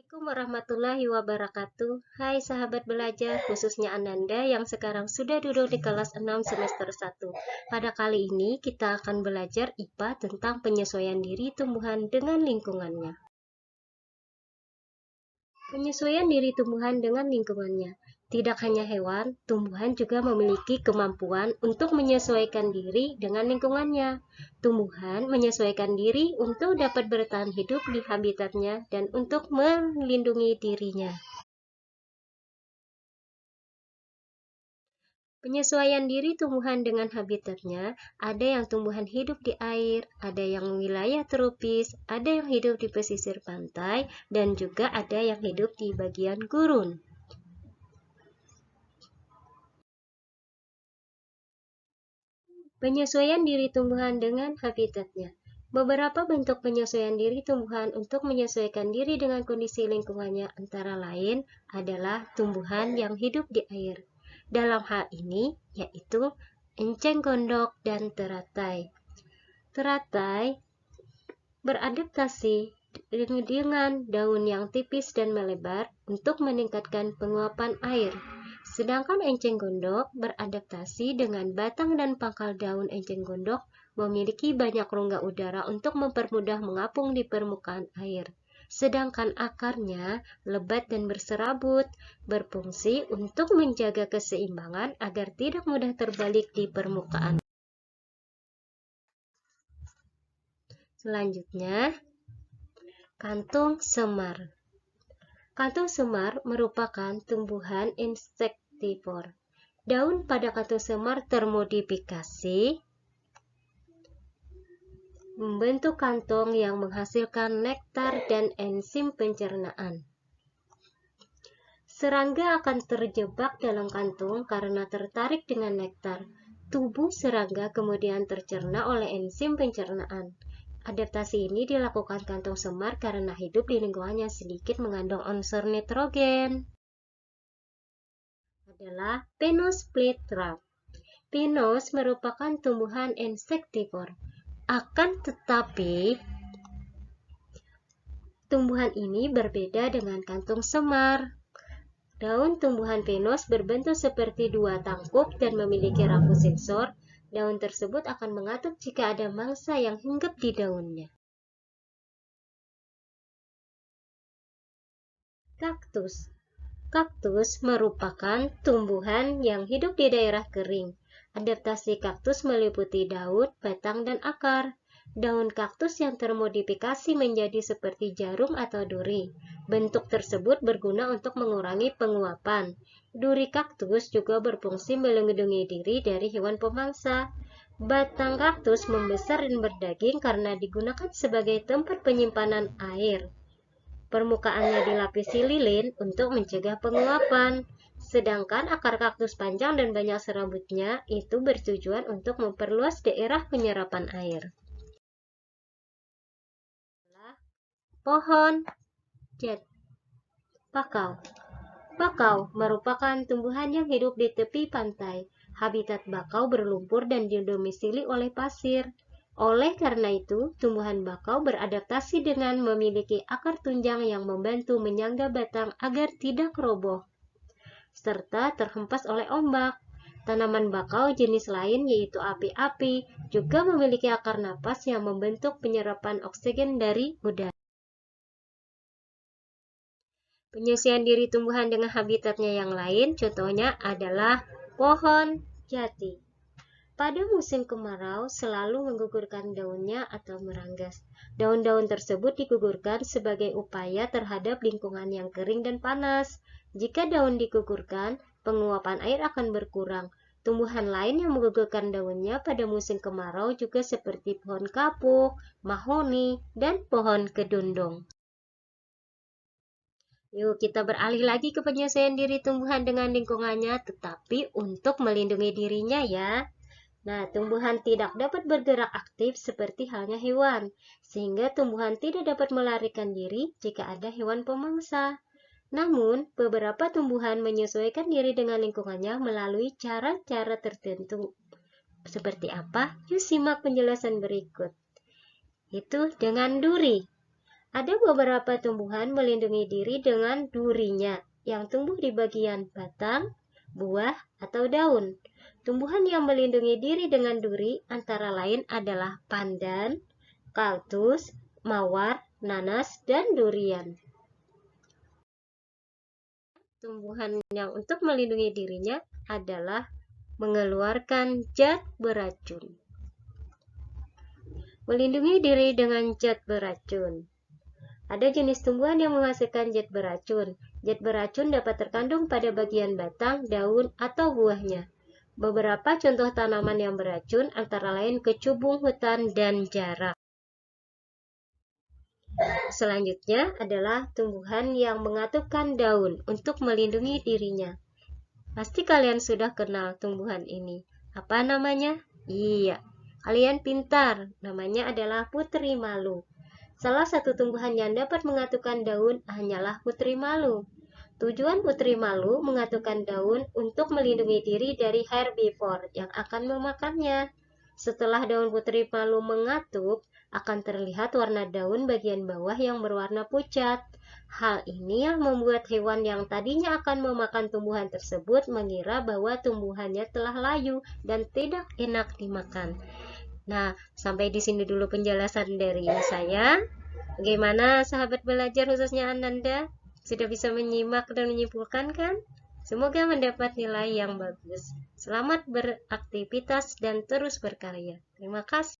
Assalamualaikum warahmatullahi wabarakatuh. Hai sahabat belajar, khususnya Ananda yang sekarang sudah duduk di kelas 6 semester 1. Pada kali ini kita akan belajar IPA tentang penyesuaian diri tumbuhan dengan lingkungannya. Penyesuaian diri tumbuhan dengan lingkungannya. Tidak hanya hewan, tumbuhan juga memiliki kemampuan untuk menyesuaikan diri dengan lingkungannya. Tumbuhan menyesuaikan diri untuk dapat bertahan hidup di habitatnya dan untuk melindungi dirinya. Penyesuaian diri tumbuhan dengan habitatnya, ada yang tumbuhan hidup di air, ada yang wilayah tropis, ada yang hidup di pesisir pantai, dan juga ada yang hidup di bagian gurun. Penyesuaian diri tumbuhan dengan habitatnya. Beberapa bentuk penyesuaian diri tumbuhan untuk menyesuaikan diri dengan kondisi lingkungannya antara lain adalah tumbuhan yang hidup di air. Dalam hal ini yaitu enceng gondok dan teratai. Teratai beradaptasi dengan daun yang tipis dan melebar untuk meningkatkan penguapan air. Sedangkan enceng gondok beradaptasi dengan batang dan pangkal daun enceng gondok memiliki banyak rongga udara untuk mempermudah mengapung di permukaan air. Sedangkan akarnya lebat dan berserabut, berfungsi untuk menjaga keseimbangan agar tidak mudah terbalik di permukaan. Selanjutnya, kantung semar. Kantung semar merupakan tumbuhan insektivor. Daun pada kantung semar termodifikasi membentuk kantong yang menghasilkan nektar dan enzim pencernaan. Serangga akan terjebak dalam kantung karena tertarik dengan nektar. Tubuh serangga kemudian tercerna oleh enzim pencernaan. Adaptasi ini dilakukan kantung semar karena hidup di lingkungan yang sedikit mengandung unsur nitrogen. Adalah Pinus flytrap. Pinus merupakan tumbuhan insektivor. Akan tetapi, tumbuhan ini berbeda dengan kantung semar. Daun tumbuhan pinus berbentuk seperti dua tangkup dan memiliki rambu sensor. Daun tersebut akan mengatup jika ada mangsa yang hinggap di daunnya. Kaktus. Kaktus merupakan tumbuhan yang hidup di daerah kering. Adaptasi kaktus meliputi daun, batang, dan akar. Daun kaktus yang termodifikasi menjadi seperti jarum atau duri. Bentuk tersebut berguna untuk mengurangi penguapan. Duri kaktus juga berfungsi melindungi diri dari hewan pemangsa. Batang kaktus membesar dan berdaging karena digunakan sebagai tempat penyimpanan air. Permukaannya dilapisi lilin untuk mencegah penguapan. Sedangkan akar kaktus panjang dan banyak serabutnya itu bertujuan untuk memperluas daerah penyerapan air. Pohon jet. Bakau. Bakau merupakan tumbuhan yang hidup di tepi pantai. Habitat bakau berlumpur dan didomisili oleh pasir. Oleh karena itu, tumbuhan bakau beradaptasi dengan memiliki akar tunjang yang membantu menyangga batang agar tidak roboh, serta terhempas oleh ombak. Tanaman bakau jenis lain yaitu api-api juga memiliki akar napas yang membentuk penyerapan oksigen dari udara. Penyesuaian diri tumbuhan dengan habitatnya yang lain contohnya adalah pohon jati. Pada musim kemarau selalu menggugurkan daunnya atau meranggas. Daun-daun tersebut digugurkan sebagai upaya terhadap lingkungan yang kering dan panas. Jika daun digugurkan, penguapan air akan berkurang. Tumbuhan lain yang menggugurkan daunnya pada musim kemarau juga seperti pohon kapuk, mahoni, dan pohon kedondong. Yuk kita beralih lagi ke penyesuaian diri tumbuhan dengan lingkungannya, tetapi untuk melindungi dirinya ya. Nah, tumbuhan tidak dapat bergerak aktif seperti halnya hewan, sehingga tumbuhan tidak dapat melarikan diri jika ada hewan pemangsa. Namun, beberapa tumbuhan menyesuaikan diri dengan lingkungannya melalui cara-cara tertentu. Seperti apa? Yuk simak penjelasan berikut. Itu dengan duri. Ada beberapa tumbuhan melindungi diri dengan durinya yang tumbuh di bagian batang, buah, atau daun. Tumbuhan yang melindungi diri dengan duri antara lain adalah pandan, kaktus, mawar, nanas, dan durian. Tumbuhan yang untuk melindungi dirinya adalah mengeluarkan zat beracun. Melindungi diri dengan zat beracun. Ada jenis tumbuhan yang menghasilkan zat beracun. Zat beracun dapat terkandung pada bagian batang, daun, atau buahnya. Beberapa contoh tanaman yang beracun antara lain kecubung hutan dan jarak. Selanjutnya adalah tumbuhan yang mengatupkan daun untuk melindungi dirinya. Pasti kalian sudah kenal tumbuhan ini. Apa namanya? Iya, kalian pintar. Namanya adalah putri malu. Salah satu tumbuhan yang dapat mengatupkan daun hanyalah putri malu. Tujuan putri malu mengatupkan daun untuk melindungi diri dari herbivore yang akan memakannya. Setelah daun putri malu mengatup, akan terlihat warna daun bagian bawah yang berwarna pucat. Hal ini yang membuat hewan yang tadinya akan memakan tumbuhan tersebut mengira bahwa tumbuhannya telah layu dan tidak enak dimakan. Nah, sampai di sini dulu penjelasan dari saya. Bagaimana sahabat belajar khususnya Ananda? Sudah bisa menyimak dan menyimpulkan kan? Semoga mendapat nilai yang bagus. Selamat beraktivitas dan terus berkarya. Terima kasih.